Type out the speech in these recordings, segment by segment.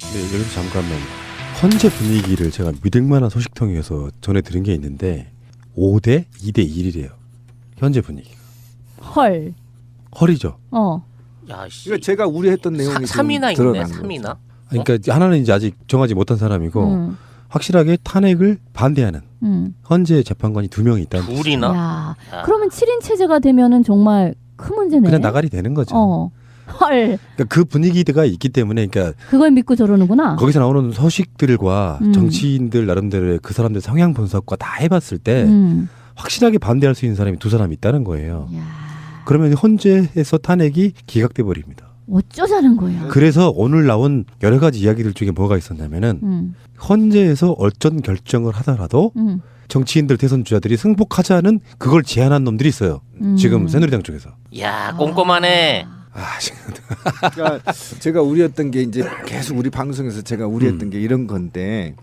네, 여기서 잠깐만 현재 분위기를 제가 믿을만한 소식통에서 전해드린 게 있는데 5대 2대 1이래요. 현재 분위기가. 헐. 헐이죠. 야, 씨. 그러니까 제가 우려했던 내용이 3이나 있네. 드러난 3이나. 그러니까 하나는 이제 아직 정하지 못한 사람이고 확실하게 탄핵을 반대하는 현재 재판관이 2명이 있다는 뜻이죠. 둘이나? 야. 그러면 7인 체제가 되면은 정말 큰 문제네. 그냥 나가리 되는 거죠. 헐. 그러니까 그 분위기가 있기 때문에 그러니까 그걸 믿고 저러는구나. 거기서 나오는 소식들과 정치인들 나름대로의 그 사람들 성향 분석과 다 해봤을 때 확실하게 반대할 수 있는 사람이 2사람이 있다는 거예요. 야. 그러면 헌재에서 탄핵이 기각돼 버립니다. 어쩌자는 거예요. 그래서 오늘 나온 여러 가지 이야기들 중에 뭐가 있었냐면은 헌재에서 어쩐 결정을 하더라도 정치인들 대선 주자들이 승복하자는 그걸 제안한 놈들이 있어요. 지금 새누리당 쪽에서. 야, 꼼꼼하네. 그러니까 제가 우려했던 게 이제 계속 우리 방송에서 제가 우려했던 게 이런 건데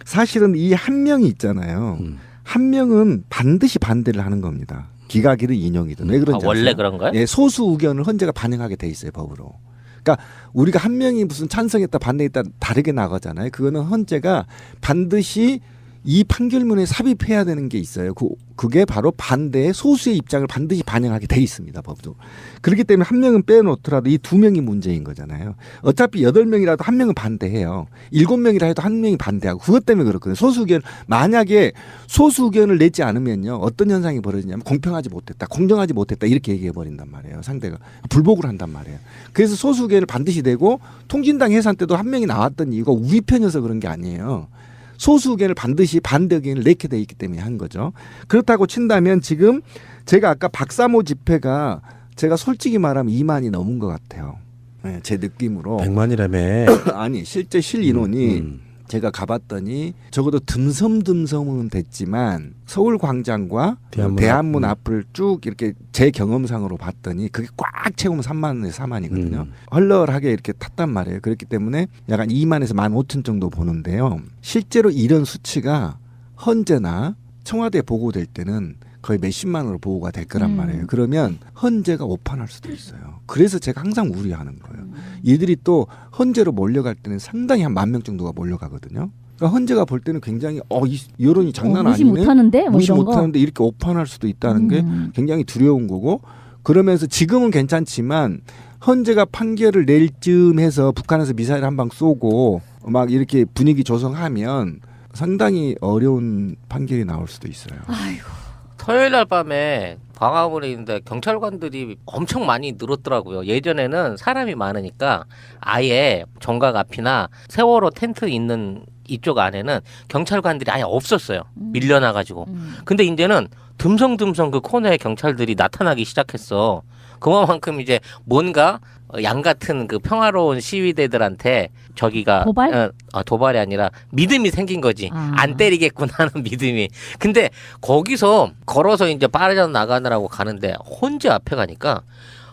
사실은 이 한 명이 있잖아요. 한 명은 반드시 반대를 하는 겁니다. 기각이든 인용이든. 왜 그런지 원래 아세요? 그런가요? 예, 소수 의견을 헌재가 반영하게 돼 있어요, 법으로. 그러니까 우리가 한 명이 무슨 찬성했다 반대했다 다르게 나가잖아요. 그거는 헌재가 반드시 이 판결문에 삽입해야 되는 게 있어요. 그게 바로 반대의 소수의 입장을 반드시 반영하게 돼 있습니다. 법도. 그렇기 때문에 한 명은 빼놓더라도 이 2명이 문제인 거잖아요. 어차피 8명이라도 한 명은 반대해요. 7명이라 해도 한 명이 반대하고 그것 때문에 그렇거든요. 소수 의견 만약에 소수 의견을 내지 않으면요. 어떤 현상이 벌어지냐면 공평하지 못했다. 공정하지 못했다. 이렇게 얘기해 버린단 말이에요. 상대가. 불복을 한단 말이에요. 그래서 소수 의견을 반드시 내고 통진당 해산 때도 한 명이 나왔던 이유가 우리 편이어서 그런 게 아니에요. 소수 의견을 반드시 반대 의견을 내게 돼 있기 때문에 한 거죠. 그렇다고 친다면 지금 제가 아까 박사모 집회가 제가 솔직히 말하면 2만이 넘은 것 같아요. 네, 제 느낌으로. 100만이라며. 아니 실제 실 인원이 제가 가봤더니 적어도 듬성듬성은 됐지만 서울광장과 대한문 앞을 쭉 이렇게 제 경험상으로 봤더니 그게 꽉 채우면 3만에서 4만이거든요. 헐렁하게 이렇게 탔단 말이에요. 그렇기 때문에 약간 2만에서 15,000 정도 보는데요. 실제로 이런 수치가 헌재나 청와대에 보고될 때는 거의 몇십만으로 보고가 될 거란 말이에요. 그러면 헌재가 오판할 수도 있어요. 그래서 제가 항상 우려하는 거예요. 이들이 또 헌재로 몰려갈 때는 상당히 한 10,000명 정도가 몰려가거든요. 그러니까 헌재가 볼 때는 굉장히 이 여론이 장난 무시 아니네. 못하는데? 뭐 무시 이런 못하는데 이렇게 오판할 수도 있다는 게 굉장히 두려운 거고 그러면서 지금은 괜찮지만 헌재가 판결을 낼 즈음해서 북한에서 미사일 한 방 쏘고 막 이렇게 분위기 조성하면 상당히 어려운 판결이 나올 수도 있어요. 아이고. 토요일 날 밤에 광화문에 있는데 경찰관들이 엄청 많이 늘었더라고요. 예전에는 사람이 많으니까 아예 정각 앞이나 세월호 텐트 있는 이쪽 안에는 경찰관들이 아예 없었어요. 밀려나가지고. 근데 이제는 듬성듬성 그 코너에 경찰들이 나타나기 시작했어. 그만큼 이제 뭔가 양 같은 그 평화로운 시위대들한테 저기가 도발? 도발이 아니라 믿음이 생긴 거지. 안 때리겠구나 하는 믿음이. 근데 거기서 걸어서 이제 빠르게 나가느라고 가는데 헌재 앞에 가니까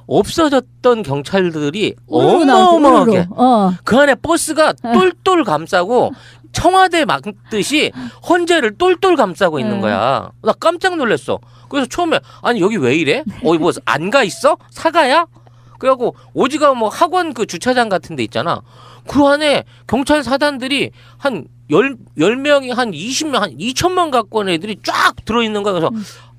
없어졌던 경찰들이 어마어마하게 그 안에 버스가 똘똘 감싸고 청와대 막듯이 헌재를 똘똘 감싸고 있는 거야. 나 깜짝 놀랐어. 그래서 처음에 아니 여기 왜 이래? 뭐 안 가 있어? 사가야? 그래갖고 오지가 뭐 학원 그 주차장 같은 데 있잖아. 그 안에 경찰 사단들이 한 10명이 한 20명, 한 2,000명 갖고 온 애들이 쫙 들어있는 거야. 그래서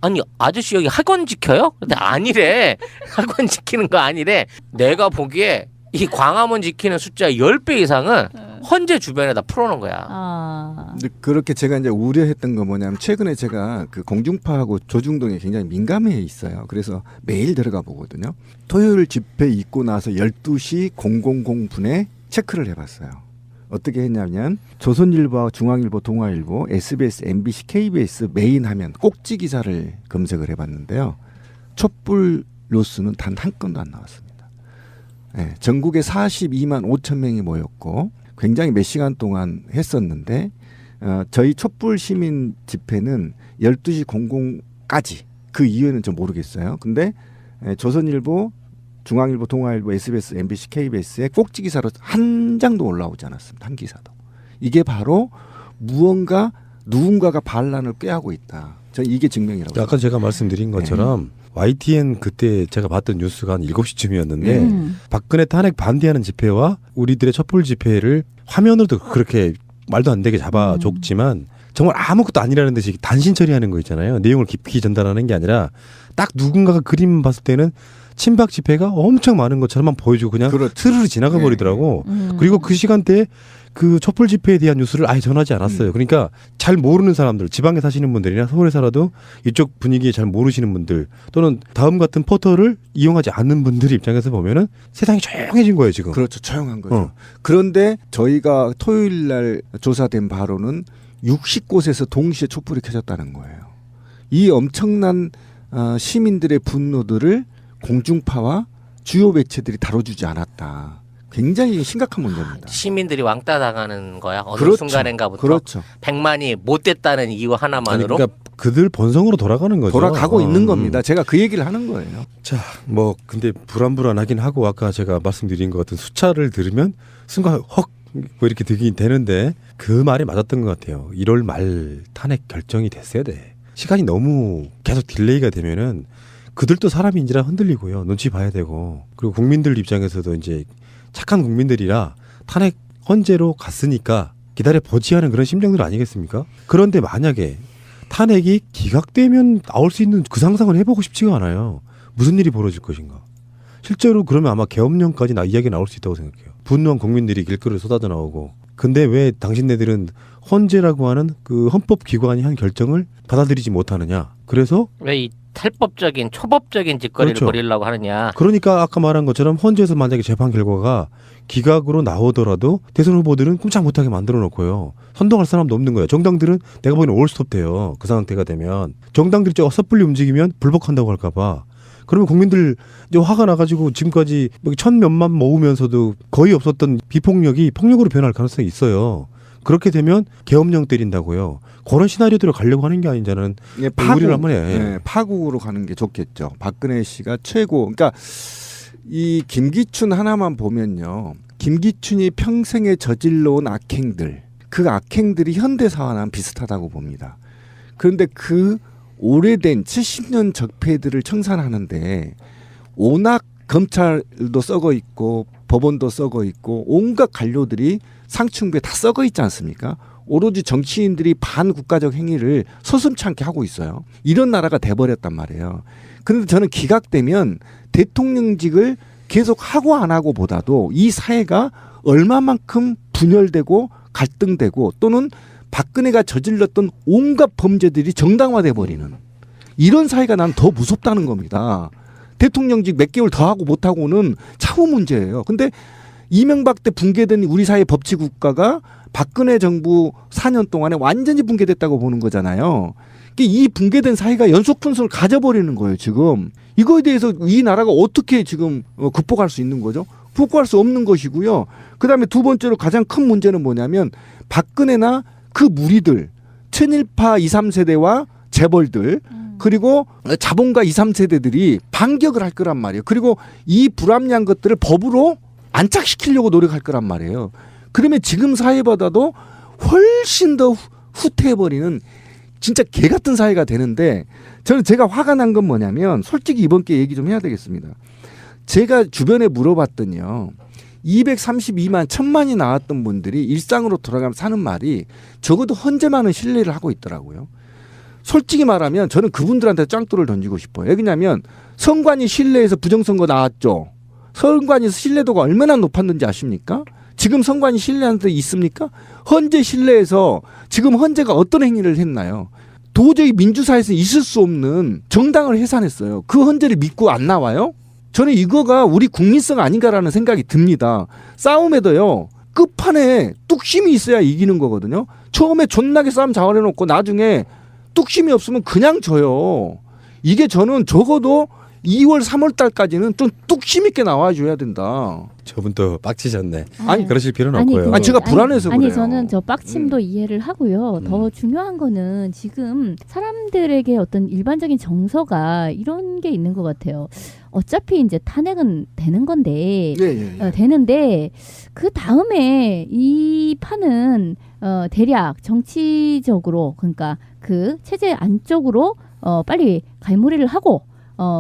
아니 아저씨 여기 학원 지켜요? 근데 아니래. 학원 지키는 거 아니래. 내가 보기에 이 광화문 지키는 숫자 10배 이상은 헌재 주변에다 풀어놓은 거야. 근데 그렇게 제가 이제 우려했던 건 뭐냐면 최근에 제가 그 공중파하고 조중동에 굉장히 민감해 있어요. 그래서 매일 들어가 보거든요. 토요일 집회 있고 나서 12시 000분에 체크를 해봤어요. 어떻게 했냐면 조선일보, 중앙일보, 동아일보, SBS, MBC, KBS 메인 화면 꼭지 기사를 검색을 해봤는데요. 촛불 뉴스는 단 한 건도 안 나왔습니다. 네, 전국에 42만 5천 명이 모였고 굉장히 몇 시간 동안 했었는데 저희 촛불 시민 집회는 12시 00까지 그 이유는 좀 모르겠어요. 근데 조선일보, 중앙일보, 동아일보, SBS, MBC, KBS의 꼭지 기사로 한 장도 올라오지 않았습니다. 한 기사도. 이게 바로 누군가가 반란을 꾀하고 있다. 저는 이게 증명이라고. 아까 제가 말씀드린 것처럼 YTN 그때 제가 봤던 뉴스가 한 7시쯤이었는데 박근혜 탄핵 반대하는 집회와 우리들의 촛불 집회를 화면으로도 그렇게 말도 안 되게 잡아줬지만 정말 아무것도 아니라는 듯이 단신 처리하는 거 있잖아요. 내용을 깊이 전달하는 게 아니라 딱 누군가가 그림 봤을 때는 친박 집회가 엄청 많은 것처럼만 보여주고 그냥 그렇죠. 스르르 지나가 버리더라고. 그리고 그 시간대에 그 촛불 집회에 대한 뉴스를 아예 전하지 않았어요. 그러니까 잘 모르는 사람들, 지방에 사시는 분들이나 서울에 살아도 이쪽 분위기에 잘 모르시는 분들 또는 다음 같은 포털을 이용하지 않는 분들 입장에서 보면은 세상이 조용해진 거예요, 지금. 그렇죠. 조용한 거죠. 그런데 저희가 토요일 날 조사된 바로는 60곳에서 동시에 촛불이 켜졌다는 거예요. 이 엄청난 시민들의 분노들을 공중파와 주요 매체들이 다뤄주지 않았다. 굉장히 심각한 문제입니다. 시민들이 왕따 당하는 거야. 어느 그렇죠. 순간인가부터 그렇죠. 100만이 못 됐다는 이유 하나만으로. 그러니까 그들 본성으로 돌아가는 거죠. 돌아가고 있는 겁니다. 제가 그 얘기를 하는 거예요. 자, 뭐 근데 불안불안하긴 하고 아까 제가 말씀드린 것 같은 숫자를 들으면 순간 헉 뭐 이렇게 되긴 되는데 그 말이 맞았던 것 같아요. 1월 말 탄핵 결정이 됐어야 돼. 시간이 너무 계속 딜레이가 되면은 그들도 사람인지라 흔들리고요. 눈치 봐야 되고 그리고 국민들 입장에서도 이제 착한 국민들이라 탄핵 헌재로 갔으니까 기다려 보지 하는 그런 심정들 아니겠습니까? 그런데 만약에 탄핵이 기각되면 나올 수 있는 그 상상을 해보고 싶지가 않아요. 무슨 일이 벌어질 것인가. 실제로 그러면 아마 계엄령까지 이야기 나올 수 있다고 생각해요. 분노한 국민들이 길거리에 쏟아져 나오고. 근데 왜 당신네들은 헌재라고 하는 그 헌법기관이 한 결정을 받아들이지 못하느냐. 그래서 왜 이 탈법적인 초법적인 짓거리를 그렇죠. 벌이려고 하느냐. 그러니까 아까 말한 것처럼 헌재에서 만약에 재판 결과가 기각으로 나오더라도 대선 후보들은 꼼짝 못하게 만들어 놓고요. 선동할 사람도 없는 거예요. 정당들은 내가 보기에는 올스톱 돼요. 그 상태가 되면. 정당들이 섣불리 움직이면 불복한다고 할까 봐. 그러면 국민들 이제 화가 나가지고 지금까지 1,000몇만 모으면서도 거의 없었던 비폭력이 폭력으로 변할 가능성이 있어요. 그렇게 되면 계엄령 때린다고요. 그런 시나리오대로 가려고 하는 게 아닌지는 예, 우리를 한번 해. 예, 파국으로 가는 게 좋겠죠. 박근혜 씨가 최고. 그러니까 이 김기춘 하나만 보면요. 김기춘이 평생에 저질러온 악행들, 그 악행들이 현대사와는 비슷하다고 봅니다. 그런데 그 오래된 70년 적폐들을 청산하는데 워낙 검찰도 썩어 있고 법원도 썩어 있고 온갖 관료들이 상층부에 다 썩어 있지 않습니까? 오로지 정치인들이 반국가적 행위를 서슴치 않게 하고 있어요. 이런 나라가 돼버렸단 말이에요. 그런데 저는 기각되면 대통령직을 계속 하고 안 하고 보다도 이 사회가 얼마만큼 분열되고 갈등되고 또는 박근혜가 저질렀던 온갖 범죄들이 정당화돼 버리는 이런 사회가 난 더 무섭다는 겁니다. 대통령직 몇 개월 더 하고 못 하고는 차후 문제예요. 근데 이명박 때 붕괴된 우리 사회 법치 국가가 박근혜 정부 4년 동안에 완전히 붕괴됐다고 보는 거잖아요. 이 붕괴된 사회가 연속 fun선을 가져버리는 거예요, 지금. 이거에 대해서 이 나라가 어떻게 지금 극복할 수 있는 거죠? 극복할 수 없는 것이고요. 그다음에 두 번째로 가장 큰 문제는 뭐냐면 박근혜나 그 무리들, 친일파 2, 3세대와 재벌들 그리고 자본가 2, 3세대들이 반격을 할 거란 말이에요. 그리고 이 불합리한 것들을 법으로 안착시키려고 노력할 거란 말이에요. 그러면 지금 사회보다도 훨씬 더 후퇴해버리는 진짜 개 같은 사회가 되는데 저는 제가 화가 난 건 뭐냐면 솔직히 이번 기회에 얘기 좀 해야 되겠습니다. 제가 주변에 물어봤더니요. 232만 1,000만이 나왔던 분들이 일상으로 돌아가면 사는 말이 적어도 헌재만은 신뢰를 하고 있더라고요. 솔직히 말하면 저는 그분들한테 짱돌을 던지고 싶어요. 왜냐하면 선관위 신뢰에서 부정선거 나왔죠. 선관위 신뢰도가 얼마나 높았는지 아십니까? 지금 선관위 신뢰하는 데 있습니까? 헌재 신뢰에서 지금 헌재가 어떤 행위를 했나요? 도저히 민주사회에서 있을 수 없는 정당을 해산했어요. 그 헌재를 믿고 안 나와요? 저는 이거가 우리 국민성 아닌가라는 생각이 듭니다. 싸움에도요. 끝판에 뚝심이 있어야 이기는 거거든요. 처음에 존나게 싸움 자원해놓고 나중에 뚝심이 없으면 그냥 져요. 이게 저는 적어도 2월 3월 달까지는 좀 뚝심 있게 나와줘야 된다. 저분 또 빡치셨네. 아니, 그러실 필요는 아니, 없고요. 아니, 제가 불안해서 그래요. 아니 저는 저 빡침도 이해를 하고요. 더 중요한 거는 지금 사람들에게 어떤 일반적인 정서가 이런 게 있는 것 같아요. 어차피 이제 탄핵은 되는 건데 되는데 그 다음에 이 판은 대략 정치적으로 그러니까 그 체제 안쪽으로 빨리 갈무리를 하고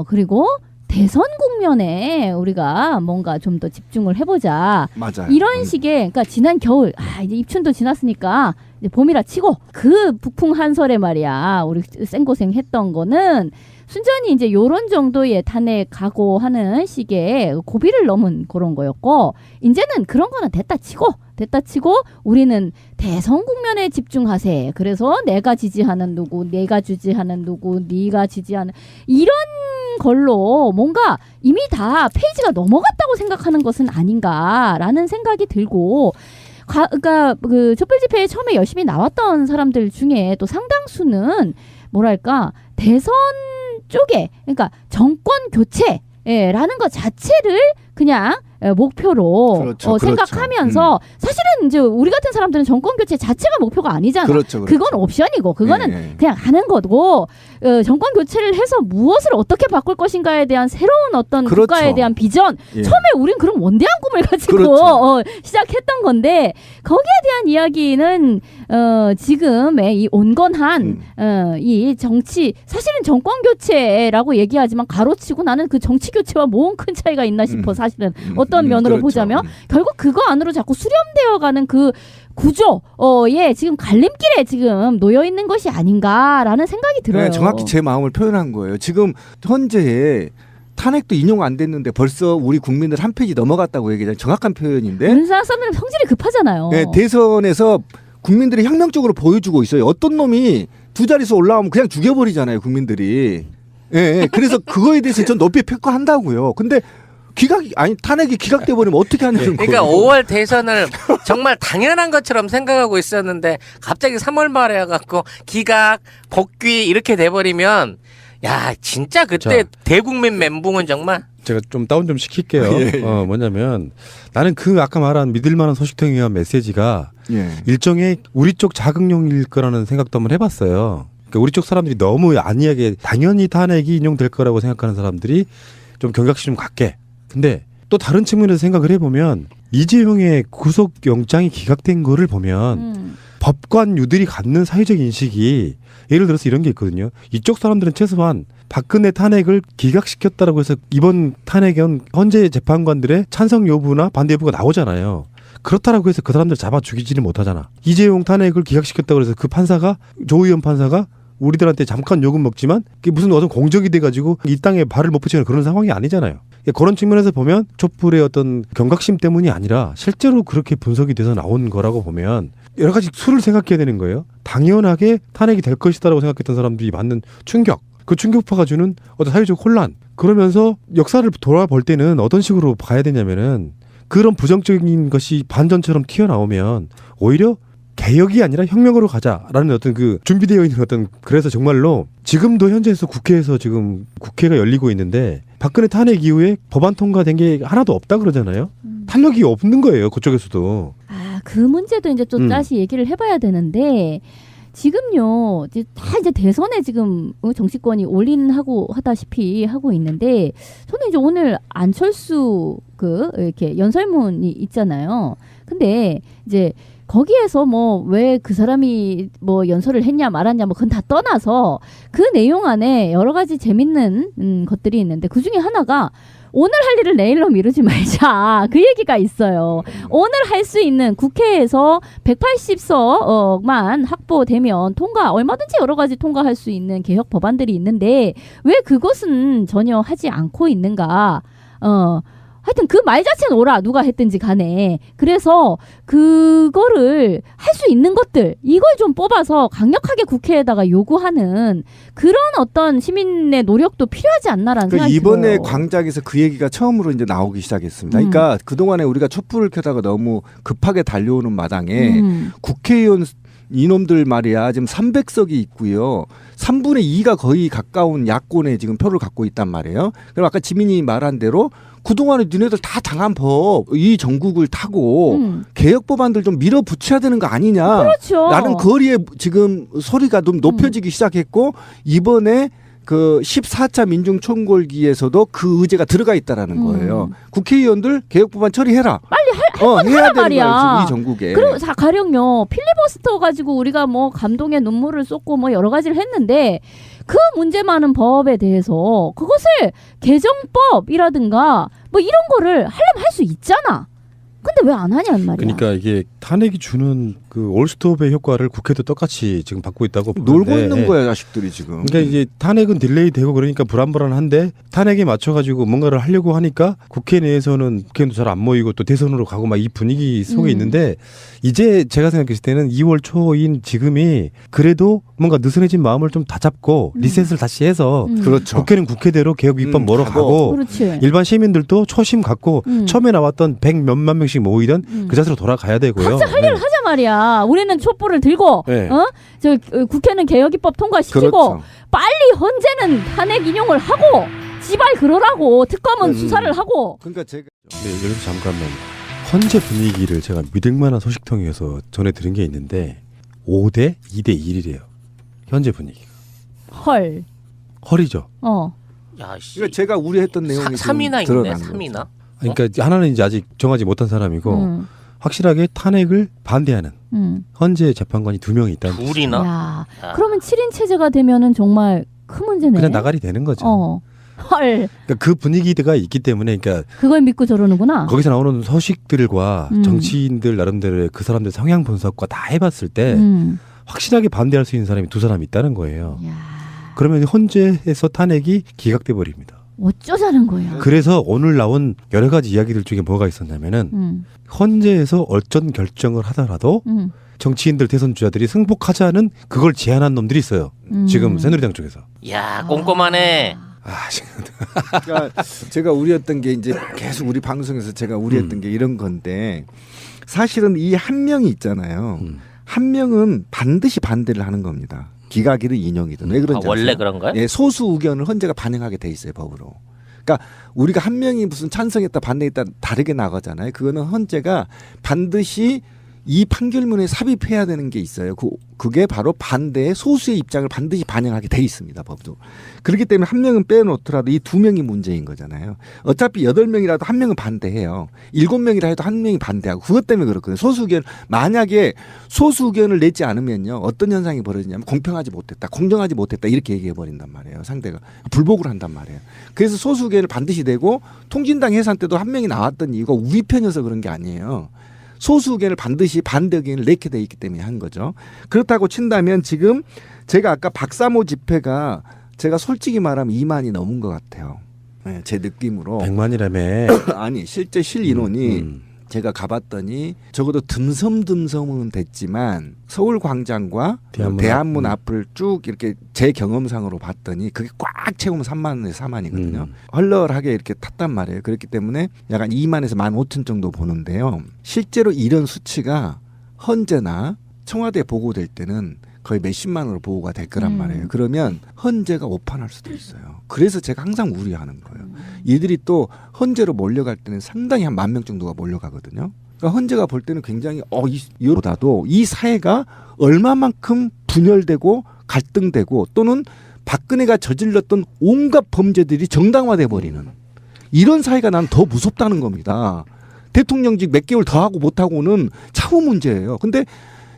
그리고 대선 국면에 우리가 뭔가 좀 더 집중을 해보자. 맞아요. 이런 식의 그러니까 지난 겨울 이제 입춘도 지났으니까 이제 봄이라 치고 그 북풍 한설에 말이야 우리 생고생 했던 거는 순전히 이제 요런 정도의 탄핵 각오하는 식의 고비를 넘은 그런 거였고 이제는 그런 거는 됐다 치고 우리는 대선 국면에 집중하세. 그래서 내가 지지하는 누구, 내가 지지하는 누구, 네가 지지하는 이런 걸로 뭔가 이미 다 페이지가 넘어갔다고 생각하는 것은 아닌가라는 생각이 들고 그러니까 그 촛불 집회에 처음에 열심히 나왔던 사람들 중에 또 상당수는 뭐랄까 대선 쪽에 그러니까 정권 교체라는 것 자체를 그냥 목표로 그렇죠, 생각하면서 사실은 이제 우리 같은 사람들은 정권 교체 자체가 목표가 아니잖아. 그렇죠. 그건 옵션이고 그거는 그냥 하는 거고 정권 교체를 해서 무엇을 어떻게 바꿀 것인가에 대한 새로운 어떤 국가에 대한 비전. 처음에 우린 그런 원대한 꿈을 가지고 시작했던 건데 거기에 대한 이야기는 지금의 이 온건한 이 정치 사실은 정권 교체라고 얘기하지만 가로치고 나는 그 정치 교체와 뭐 큰 차이가 있나 싶어 사실은 어떤 면으로 보자면 결국 그거 안으로 자꾸 수렴되어가는 그 구조에 지금 갈림길에 지금 놓여 있는 것이 아닌가라는 생각이 들어요. 네, 정확히 제 마음을 표현한 거예요. 지금 현재 탄핵도 인용 안 됐는데 벌써 우리 국민들 한 페이지 넘어갔다고 얘기하잖아요. 정확한 표현인데. 우리나라 사람들은 성질이 급하잖아요. 네, 대선에서 국민들이 혁명적으로 보여주고 있어요. 어떤 놈이 두 자릿수 올라오면 그냥 죽여버리잖아요, 국민들이. 예, 그래서 그거에 대해서 전 높이 평가한다고요. 근데 탄핵이 기각돼 버리면 어떻게 하냐는 거예요. 그러니까 5월 대선을 정말 당연한 것처럼 생각하고 있었는데 갑자기 3월 말에 와갖고 기각, 복귀 이렇게 돼버리면 야 진짜 그때 대국민 멘붕은 정말. 제가 좀 다운 좀 시킬게요. 뭐냐면 나는 그 아까 말한 믿을만한 소식통에 의한 메시지가 일종의 우리 쪽 자극용일 거라는 생각도 한번 해봤어요. 그러니까 우리 쪽 사람들이 너무 안이하게 당연히 탄핵이 인용될 거라고 생각하는 사람들이 좀 경각심 좀 갖게. 근데 또 다른 측면에서 생각을 해보면 이재용의 구속영장이 기각된 거를 보면 법관유들이 갖는 사회적 인식이 예를 들어서 이런 게 있거든요. 이쪽 사람들은 최소한 박근혜 탄핵을 기각시켰다라고 해서 이번 탄핵은 헌재 재판관들의 찬성 여부나 반대 여부가 나오잖아요. 그렇다라고 해서 그 사람들 잡아 죽이지는 못하잖아. 이재용 탄핵을 기각시켰다고 해서 그 판사가 조의원 판사가 우리들한테 잠깐 욕은 먹지만 그게 무슨 어떤 공적이 돼가지고 이 땅에 발을 못 붙이는 그런 상황이 아니잖아요. 그런 측면에서 보면 촛불의 어떤 경각심 때문이 아니라 실제로 그렇게 분석이 돼서 나온 거라고 보면 여러 가지 수를 생각해야 되는 거예요. 당연하게 탄핵이 될 것이다라고 생각했던 사람들이 받는 충격, 그 충격파가 주는 어떤 사회적 혼란. 그러면서 역사를 돌아볼 때는 어떤 식으로 봐야 되냐면은 그런 부정적인 것이 반전처럼 튀어나오면 오히려 개혁이 아니라 혁명으로 가자라는 어떤 그 준비되어 있는 어떤 그래서 정말로 지금도 현재에서 국회에서 지금 국회가 열리고 있는데 박근혜 탄핵 이후에 법안 통과된 게 하나도 없다 그러잖아요. 탄력이 없는 거예요. 그쪽에서도. 그 문제도 이제 또 다시 얘기를 해봐야 되는데 지금요 이제 대선에 지금 정치권이 올인하고 하다시피 하고 있는데 저는 이제 오늘 안철수 이렇게 연설문이 있잖아요. 근데 이제 거기에서 뭐 왜 그 사람이 뭐 연설을 했냐 말았냐 뭐 그건 다 떠나서 그 내용 안에 여러 가지 재밌는 것들이 있는데 그 중에 하나가 오늘 할 일을 내일로 미루지 말자. 그 얘기가 있어요. 오늘 할 수 있는 국회에서 180석만 확보되면 얼마든지 여러 가지 통과할 수 있는 개혁 법안들이 있는데 왜 그것은 전혀 하지 않고 있는가. 하여튼 그 말 자체는 옳아. 누가 했든지 간에. 그래서 그거를 할 수 있는 것들 이걸 좀 뽑아서 강력하게 국회에다가 요구하는 그런 어떤 시민의 노력도 필요하지 않나라는 생각이 이번에 들어요. 광장에서 그 얘기가 처음으로 이제 나오기 시작했습니다. 그러니까 그동안에 우리가 촛불을 켜다가 너무 급하게 달려오는 마당에 국회의원 이놈들 말이야 지금 300석이 있고요. 3분의 2가 거의 가까운 야권에 지금 표를 갖고 있단 말이에요. 그럼 아까 지민이 말한 대로 그동안에 니네들 다 당한 법, 이 전국을 타고 개혁 법안들 좀 밀어붙여야 되는 거 아니냐. 그렇죠. 라는 거리에 지금 소리가 좀 높여지기 시작했고 이번에 그 14차 민중총궐기에서도 그 의제가 들어가 있다라는 거예요. 국회의원들 개혁 법안 처리해라. 빨리 할 해야 되는 말이야. 거야, 이 전국에. 그리고 가령요 필리버스터 가지고 우리가 뭐 감동의 눈물을 쏟고 뭐 여러 가지를 했는데 그 문제 많은 법에 대해서 그것을 개정법이라든가 뭐 이런 거를 하려면 할 수 있잖아. 근데 왜 안 하냐는 말이야. 그러니까 이게 탄핵이 주는 그 올스톱의 효과를 국회도 똑같이 지금 받고 있다고 놀고 보는데, 있는 거야, 자식들이 지금. 그러니까 이제 탄핵은 딜레이 되고 그러니까 불안불안한데 탄핵에 맞춰가지고 뭔가를 하려고 하니까 국회 내에서는 국회의원도 잘 안 모이고 또 대선으로 가고 막 이 분위기 속에 있는데 이제 제가 생각했을 때는 2월 초인 지금이 그래도 뭔가 느슨해진 마음을 좀 다잡고 리셋을 다시 해서 그렇죠. 국회는 국회대로 개혁 입법 몰아가고 그렇지. 일반 시민들도 초심 갖고 처음에 나왔던 100 몇만 명씩 모이던 그 자세로 돌아가야 되고요. 각자 할 일을 하자 말이야. 우리는 촛불을 들고 네. 저 국회는 개혁 입법 통과시키고 그렇죠. 빨리 헌재는 탄핵 인용을 하고 지발 그러라고 특검은 수사를 하고. 그러니까 제가 네, 여기서 잠깐만 헌재 분위기를 제가 믿을 만한 소식통에서 전해 들은 게 있는데 5대 2대 1이래요. 현재 분위기가. 헐. 헐이죠. 야, 씨. 그러니까 제가 우려했던 내용이 3이나 있네. 드러난 3이나. 그러니까 하나는 이제 아직 정하지 못한 사람이고 확실하게 탄핵을 반대하는 헌재 재판관이 2명이 있다는 뜻이죠. 둘이나. 야. 그러면 7인 체제가 되면은 정말 큰 문제네. 그냥 나가리 되는 거죠. 헐. 그러니까 그 분위기가 있기 때문에 그러니까 그걸 믿고 저러는구나. 거기서 나오는 소식들과 정치인들 나름대로의 그 사람들 성향 분석과 다 해봤을 때 확실하게 반대할 수 있는 사람이 2사람이 있다는 거예요. 야. 그러면 헌재에서 탄핵이 기각돼 버립니다. 어쩌자는 거야. 그래서 오늘 나온 여러 가지 이야기들 중에 뭐가 있었냐면은 헌재에서 어쩐 결정을 하더라도 정치인들 대선 주자들이 승복하자는 그걸 제안한 놈들이 있어요. 지금 새누리당 쪽에서. 야, 꼼꼼하네. 그러니까 제가 우려했던 게 이제 계속 우리 방송에서 제가 우려했던 게 이런 건데 사실은 이 한 명이 있잖아요. 한 명은 반드시 반대를 하는 겁니다. 기각이든 인용이든. 왜 그런지 원래 아세요? 그런가요? 예, 소수 의견을 헌재가 반영하게 돼 있어요, 법으로. 그러니까 우리가 한 명이 무슨 찬성했다 반대했다 다르게 나가잖아요. 그거는 헌재가 반드시 이 판결문에 삽입해야 되는 게 있어요. 그게 바로 반대의 소수의 입장을 반드시 반영하게 돼 있습니다. 법도. 그렇기 때문에 한 명은 빼놓더라도 이 2명이 문제인 거잖아요. 어차피 8명이라도 한 명은 반대해요. 7명이라 해도 한 명이 반대하고 그것 때문에 그렇거든요. 소수 의견 만약에 소수 의견을 내지 않으면요. 어떤 현상이 벌어지냐면 공평하지 못했다. 공정하지 못했다. 이렇게 얘기해 버린단 말이에요. 상대가. 불복을 한단 말이에요. 그래서 소수 의견을 반드시 내고 통진당 해산 때도 한 명이 나왔던 이유가 우리 편이어서 그런 게 아니에요. 소수 의견을 반드시 반대 의견을 내게 돼 있기 때문에 한 거죠. 그렇다고 친다면 지금 제가 아까 박사모 집회가 제가 솔직히 말하면 2만이 넘은 것 같아요. 네, 제 느낌으로. 100만이라며. 아니 실제 실 인원이 제가 가봤더니 적어도 듬성듬성은 됐지만 서울광장과 대한문 앞을 쭉 이렇게 제 경험상으로 봤더니 그게 꽉 채우면 3만에서 4만이거든요. 헐렁하게 이렇게 탔단 말이에요. 그렇기 때문에 약간 2만에서 15,000 정도 보는데요. 실제로 이런 수치가 헌재나 청와대에 보고될 때는 거의 몇십만으로 보고가 될 거란 말이에요. 그러면 헌재가 오판할 수도 있어요. 그래서 제가 항상 우려하는 거예요. 이들이 또 헌재로 몰려갈 때는 상당히 한 10,000명 정도가 몰려가거든요. 그러니까 헌재가 볼 때는 굉장히 이보다도 이 사회가 얼마만큼 분열되고 갈등되고 또는 박근혜가 저질렀던 온갖 범죄들이 정당화돼 버리는 이런 사회가 난 더 무섭다는 겁니다. 대통령직 몇 개월 더 하고 못 하고는 차후 문제예요. 근데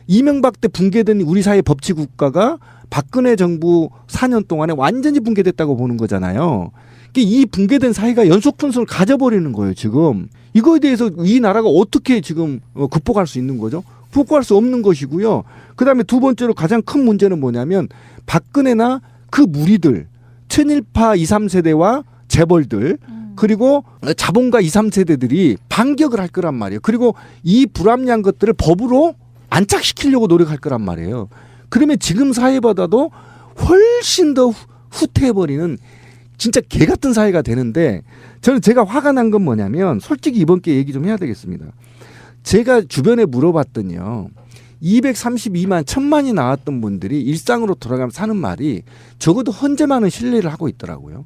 이명박 때 붕괴된 우리 사회 법치 국가가 박근혜 정부 4년 동안에 완전히 붕괴됐다고 보는 거잖아요. 이 붕괴된 사회가 연속 분석을 가져버리는 거예요, 지금. 이거에 대해서 이 나라가 어떻게 지금 극복할 수 있는 거죠? 극복할 수 없는 것이고요. 그다음에 두 번째로 가장 큰 문제는 뭐냐면 박근혜나 그 무리들, 친일파 2, 3세대와 재벌들 그리고 자본가 2, 3세대들이 반격을 할 거란 말이에요. 그리고 이 불합리한 것들을 법으로 안착시키려고 노력할 거란 말이에요. 그러면 지금 사회보다도 훨씬 더 후퇴해버리는 진짜 개 같은 사회가 되는데 저는 제가 화가 난 건 뭐냐면 솔직히 이번 기회에 얘기 좀 해야 되겠습니다. 제가 주변에 물어봤더니요. 232만, 1,000만이 나왔던 분들이 일상으로 돌아가면 사는 말이 적어도 헌재만은 신뢰를 하고 있더라고요.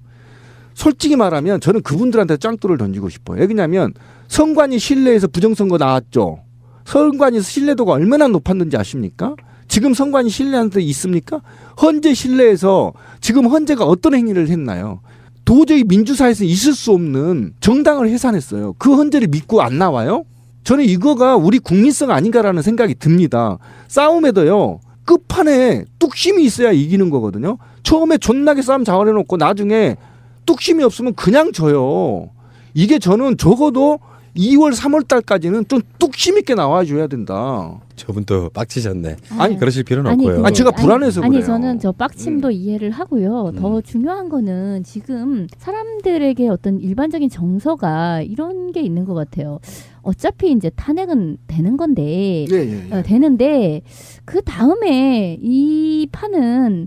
솔직히 말하면 저는 그분들한테 짱돌을 던지고 싶어요. 왜냐하면 선관위 신뢰에서 부정선거 나왔죠. 선관위 신뢰도가 얼마나 높았는지 아십니까? 지금 선관위 신뢰하는 데 있습니까? 헌재 신뢰에서 지금 헌재가 어떤 행위를 했나요? 도저히 민주사회에서 있을 수 없는 정당을 해산했어요. 그 헌재를 믿고 안 나와요? 저는 이거가 우리 국민성 아닌가라는 생각이 듭니다. 싸움에도요. 끝판에 뚝심이 있어야 이기는 거거든요. 처음에 존나게 싸움 자원해놓고 나중에 뚝심이 없으면 그냥 져요. 이게 저는 적어도 2월, 3월 달까지는 좀 뚝심 있게 나와줘야 된다. 저분 또 빡치셨네. 아니, 그러실 필요는 아니, 없고요. 근데- 제가 불안해서 아니 그래요. 저는 저 빡침도 이해를 하고요. 더 음. 중요한 거는 지금 사람들에게 어떤 일반적인 정서가 이런 게 있는 것 같아요. 어차피 이제 탄핵은 되는 건데 예. 되는데 그 다음에 이 판은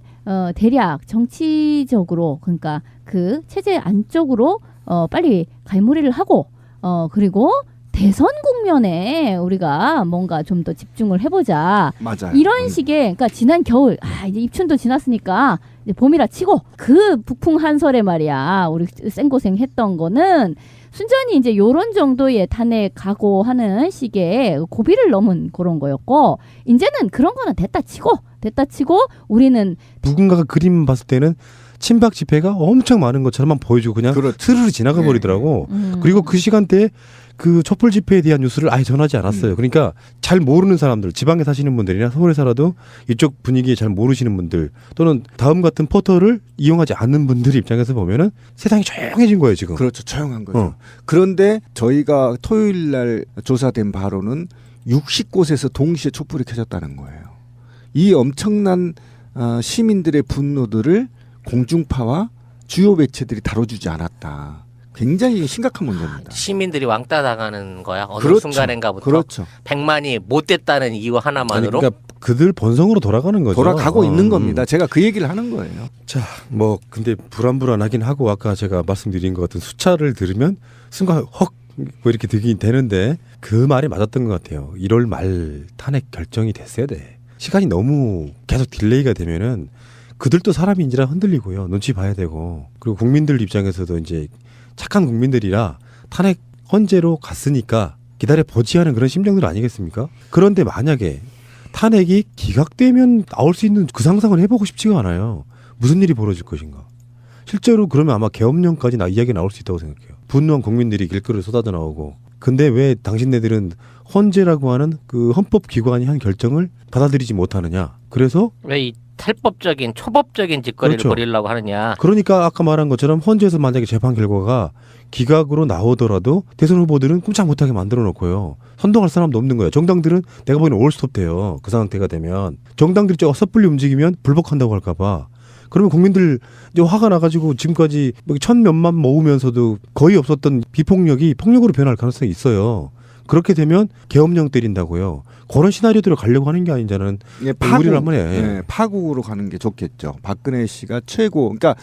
대략 정치적으로 그러니까 그 체제 안쪽으로 빨리 갈무리를 하고 그리고 대선 국면에 우리가 뭔가 좀 더 집중을 해보자. 맞아요. 이런 식의 그러니까 지난 겨울 이제 입춘도 지났으니까 이제 봄이라 치고 그 북풍 한설에 말이야 우리 생고생 했던 거는 순전히 이제 요런 정도의 탄핵 각오하는 식의 고비를 넘은 그런 거였고 이제는 그런 거는 됐다 치고 우리는 누군가가 그림 봤을 때는 친박 집회가 엄청 많은 것처럼만 보여주고 그냥 그렇죠. 스르르 지나가 버리더라고. 그리고 그 시간대에 그 촛불 집회에 대한 뉴스를 아예 전하지 않았어요. 그러니까 잘 모르는 사람들, 지방에 사시는 분들이나 서울에 살아도 이쪽 분위기에 잘 모르시는 분들 또는 다음 같은 포털을 이용하지 않는 분들 입장에서 보면은 세상이 조용해진 거예요 지금. 그렇죠. 조용한 거죠. 그런데 저희가 토요일 날 조사된 바로는 60곳에서 동시에 촛불이 켜졌다는 거예요. 이 엄청난 시민들의 분노들을 공중파와 주요 매체들이 다뤄주지 않았다. 굉장히 심각한 문제입니다. 시민들이 왕따 당하는 거야. 어느 그렇죠. 순간인가부터 그렇죠. 100만이 못 됐다는 이유 하나만으로. 그러니까 그들 본성으로 돌아가는 거죠. 돌아가고 있는 겁니다. 제가 그 얘기를 하는 거예요. 자, 뭐 근데 불안불안하긴 하고 아까 제가 말씀드린 것 같은 숫자를 들으면 순간 헉 뭐 이렇게 들긴 되는데 그 말이 맞았던 것 같아요. 1월 말 탄핵 결정이 됐어야 돼. 시간이 너무 계속 딜레이가 되면은 그들도 사람인지라 흔들리고요. 눈치 봐야 되고 그리고 국민들 입장에서도 이제 착한 국민들이라 탄핵 헌재로 갔으니까 기다려 보지 하는 그런 심정들 아니겠습니까? 그런데 만약에 탄핵이 기각되면 나올 수 있는 그 상상을 해보고 싶지가 않아요. 무슨 일이 벌어질 것인가. 실제로 그러면 아마 계엄령까지 이야기 나올 수 있다고 생각해요. 분노한 국민들이 길거리에 쏟아져 나오고. 근데 왜 당신네들은 헌재라고 하는 그 헌법기관이 한 결정을 받아들이지 못하느냐. 그래서 왜 이 탈법적인 초법적인 짓거리를 그렇죠. 벌이려고 하느냐. 그러니까 아까 말한 것처럼 헌재에서 만약에 재판 결과가 기각으로 나오더라도 대선 후보들은 꼼짝 못하게 만들어 놓고요. 선동할 사람도 없는 거예요. 정당들은 내가 보기에는 올스톱 돼요. 그 상태가 되면. 정당들이 섣불리 움직이면 불복한다고 할까 봐. 그러면 국민들 이제 화가 나가지고 지금까지 1,000몇만 모으면서도 거의 없었던 비폭력이 폭력으로 변할 가능성이 있어요. 그렇게 되면 계엄령 때린다고요. 그런 시나리오대로 가려고 하는 게 아니잖아요. 예, 우리를 한번 해. 예, 파국으로 가는 게 좋겠죠. 박근혜 씨가 최고. 그러니까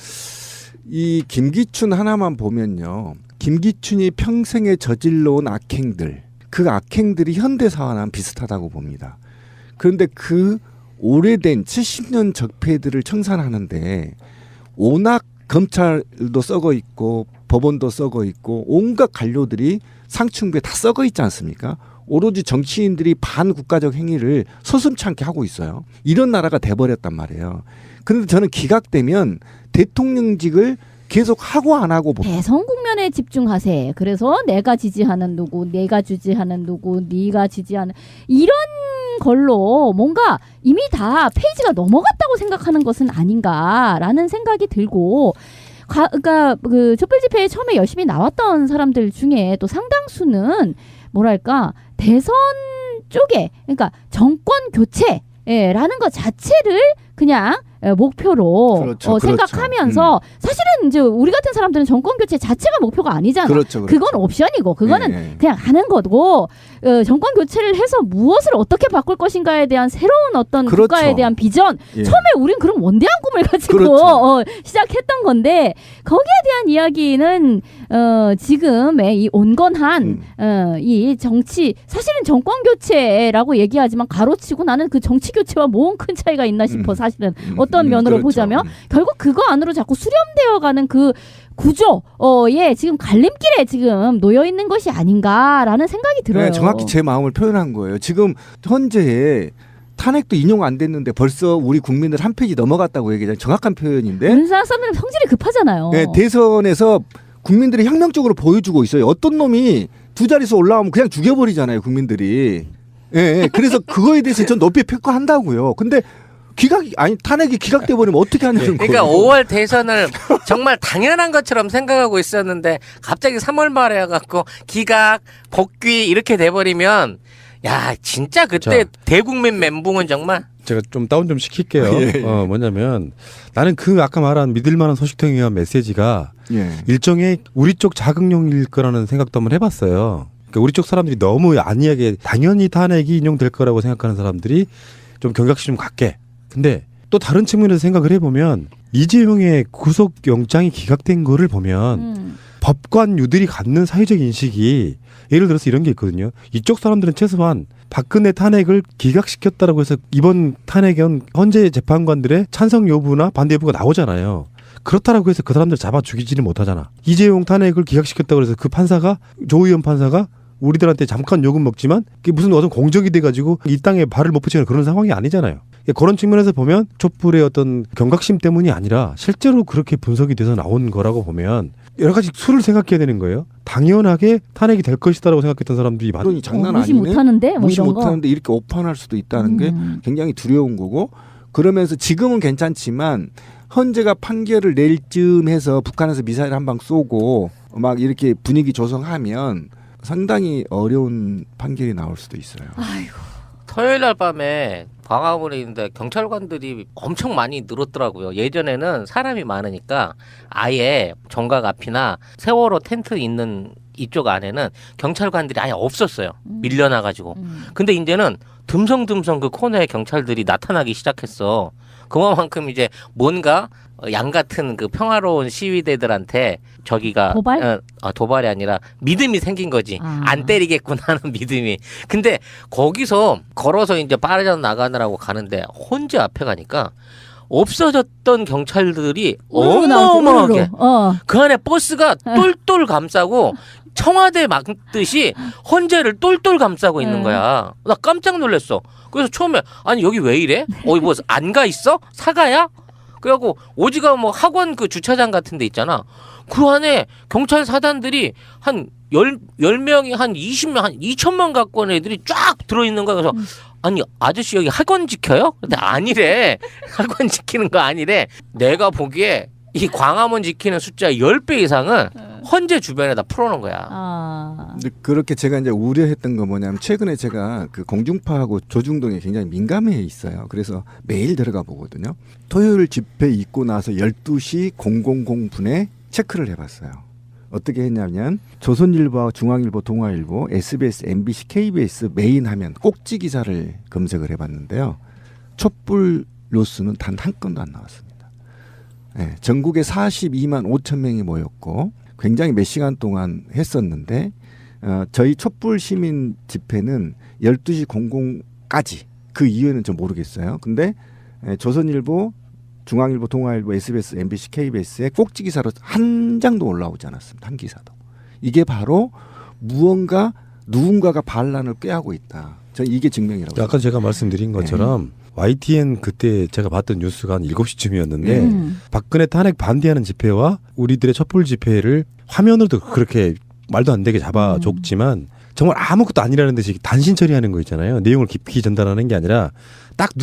이 김기춘 하나만 보면요. 김기춘이 평생에 저질러온 악행들, 그 악행들이 현대사와는 비슷하다고 봅니다. 그런데 그 오래된 70년 적폐들을 청산하는데 워낙 검찰도 썩어 있고 법원도 썩어 있고 온갖 관료들이 상층부에 다 썩어 있지 않습니까? 오로지 정치인들이 반국가적 행위를 서슴찮게 하고 있어요. 이런 나라가 돼버렸단 말이에요. 그런데 저는 기각되면 대통령직을 계속 하고 안 하고 대선 국면에 집중하세. 그래서 내가 지지하는 누구, 내가 지지하는 누구, 네가 지지하는 이런 걸로 뭔가 이미 다 페이지가 넘어갔다고 생각하는 것은 아닌가라는 생각이 들고 그러니까 그 촛불 집회에 처음에 열심히 나왔던 사람들 중에 또 상당수는 뭐랄까 대선 쪽에 그러니까 정권 교체라는 것 자체를 그냥 목표로 그렇죠, 생각하면서 사실은 이제 우리 같은 사람들은 정권 교체 자체가 목표가 아니잖아. 그렇죠. 그건 옵션이고 그거는 예. 그냥 하는 거고 정권 교체를 해서 무엇을 어떻게 바꿀 것인가에 대한 새로운 어떤 그렇죠. 국가에 대한 비전 예. 처음에 우린 그런 원대한 꿈을 가지고 그렇죠. 시작했던 건데 거기에 대한 이야기는 지금의 이 온건한 이 정치 사실은 정권 교체라고 얘기하지만 가로치고 나는 그 정치 교체와 뭔 큰 차이가 있나 싶어 사실은 어떤 면으로 그렇죠. 보자면 결국 그거 안으로 자꾸 수렴되어가는 그 구조에 지금 갈림길에 지금 놓여 있는 것이 아닌가라는 생각이 들어요. 네, 정확히 제 마음을 표현한 거예요. 지금 현재에 탄핵도 인용 안 됐는데 벌써 우리 국민들 한 페이지 넘어갔다고 얘기하잖아요. 정확한 표현인데. 윤석열 사람들은 성질이 급하잖아요. 네, 대선에서 국민들이 혁명적으로 보여주고 있어요. 어떤 놈이 두 자릿수 올라오면 그냥 죽여버리잖아요, 국민들이. 예, 예. 그래서 그거에 대해서 전 높이 평가한다고요. 근데 탄핵이 기각돼 버리면 어떻게 하냐는 거예요. 그러니까 5월 대선을 정말 당연한 것처럼 생각하고 있었는데 갑자기 3월 말에 와갖고 기각, 복귀 이렇게 돼버리면 야 진짜 그때 자, 대국민 멘붕은 정말. 제가 좀 다운 좀 시킬게요. 예. 뭐냐면 나는 그 아까 말한 믿을만한 소식통에 의한 메시지가 예. 일종의 우리 쪽 자극용일 거라는 생각도 한번 해봤어요. 그러니까 우리 쪽 사람들이 너무 안이하게 당연히 탄핵이 인용될 거라고 생각하는 사람들이 좀 경각심 좀 갖게. 근데 또 다른 측면에서 생각을 해보면 이재용의 구속영장이 기각된 거를 보면 법관유들이 갖는 사회적 인식이 예를 들어서 이런 게 있거든요. 이쪽 사람들은 최소한 박근혜 탄핵을 기각시켰다라고 해서 이번 탄핵은 헌재 재판관들의 찬성 여부나 반대 여부가 나오잖아요. 그렇다라고 해서 그 사람들 잡아 죽이지는 못하잖아. 이재용 탄핵을 기각시켰다고 해서 그 판사가 조의원 판사가 우리들한테 잠깐 욕은 먹지만 그게 무슨 어떤 공적이 돼가지고 이 땅에 발을 못 붙이는 그런 상황이 아니잖아요. 그런 측면에서 보면 촛불의 어떤 경각심 때문이 아니라 실제로 그렇게 분석이 돼서 나온 거라고 보면 여러 가지 수를 생각해야 되는 거예요. 당연하게 탄핵이 될 것이다라고 생각했던 사람들이 그러니 장난 무시 아니네. 못하는데 뭐 무시 이런 못하는데 이렇게 오판할 수도 있다는 게 굉장히 두려운 거고 그러면서 지금은 괜찮지만 헌재가 판결을 낼 즈음해서 북한에서 미사일 한 방 쏘고 막 이렇게 분위기 조성하면 상당히 어려운 판결이 나올 수도 있어요. 아이고. 토요일 날 밤에 광화문에 있는데 경찰관들이 엄청 많이 늘었더라고요. 예전에는 사람이 많으니까 아예 정각 앞이나 세월호 텐트 있는 이쪽 안에는 경찰관들이 아예 없었어요. 밀려나가지고. 근데 이제는 듬성듬성 그 코너에 경찰들이 나타나기 시작했어. 그만큼 이제 뭔가 양 같은 그 평화로운 시위대들한테 저기가 도발? 도발이 아니라 믿음이 생긴 거지. 안 때리겠구나 하는 믿음이. 근데 거기서 걸어서 이제 빠르져 나가느라고 가는데 헌재 앞에 가니까 없어졌던 경찰들이 어마어마하게 그 안에 버스가 똘똘 감싸고 청와대 막듯이 헌재를 똘똘 감싸고 있는 거야. 나 깜짝 놀랐어. 그래서 처음에 아니 여기 왜 이래? 뭐 안 가 있어? 사가야? 그래갖고 오지가 뭐 학원 그 주차장 같은 데 있잖아. 그 안에 경찰 사단들이 한 10명이 한 20명, 한 2천만 가까운 애들이 쫙 들어있는 거야. 그래서 아니 아저씨 여기 학원 지켜요? 근데 아니래. 학원 지키는 거 아니래. 내가 보기에 이 광화문 지키는 숫자 10배 이상은 헌재 주변에다 풀어놓은 거야. 근데 그렇게 제가 이제 우려했던 거 뭐냐면 최근에 제가 그 공중파하고 조중동에 굉장히 민감해 있어요. 그래서 매일 들어가 보거든요. 토요일 집회 있고 나서 12시 000분에 체크를 해봤어요. 어떻게 했냐면 조선일보, 중앙일보, 동아일보, SBS, MBC, KBS 메인 화면 꼭지 기사를 검색을 해봤는데요. 촛불 뉴스는 단 한 건도 안 나왔습니다. 네, 전국에 42만 5천 명이 모였고 굉장히 몇 시간 동안 했었는데 저희 촛불 시민 집회는 12시 00까지 그 이후에는 좀 모르겠어요. 근데 조선일보, 중앙일보, 동아일보, SBS, MBC, KBS에 꼭지 기사로 한 장도 올라오지 않았습니다. 한 기사도. 이게 바로 무언가 누군가가 반란을 꾀하고 있다. 저는 이게 증명이라고. 아까 제가 말씀드린 것처럼 YTN 그때 제가 봤던 뉴스가 한 7시쯤이었는데 박근혜 탄핵 반대하는 집회와 우리들의 촛불 집회를 화면으로도 그렇게 말도 안 되게 잡아줬지만 정말 아무것도 아니라는 듯이 단신 처리하는 거 있잖아요. 내용을 깊이 전달하는 게 아니라 딱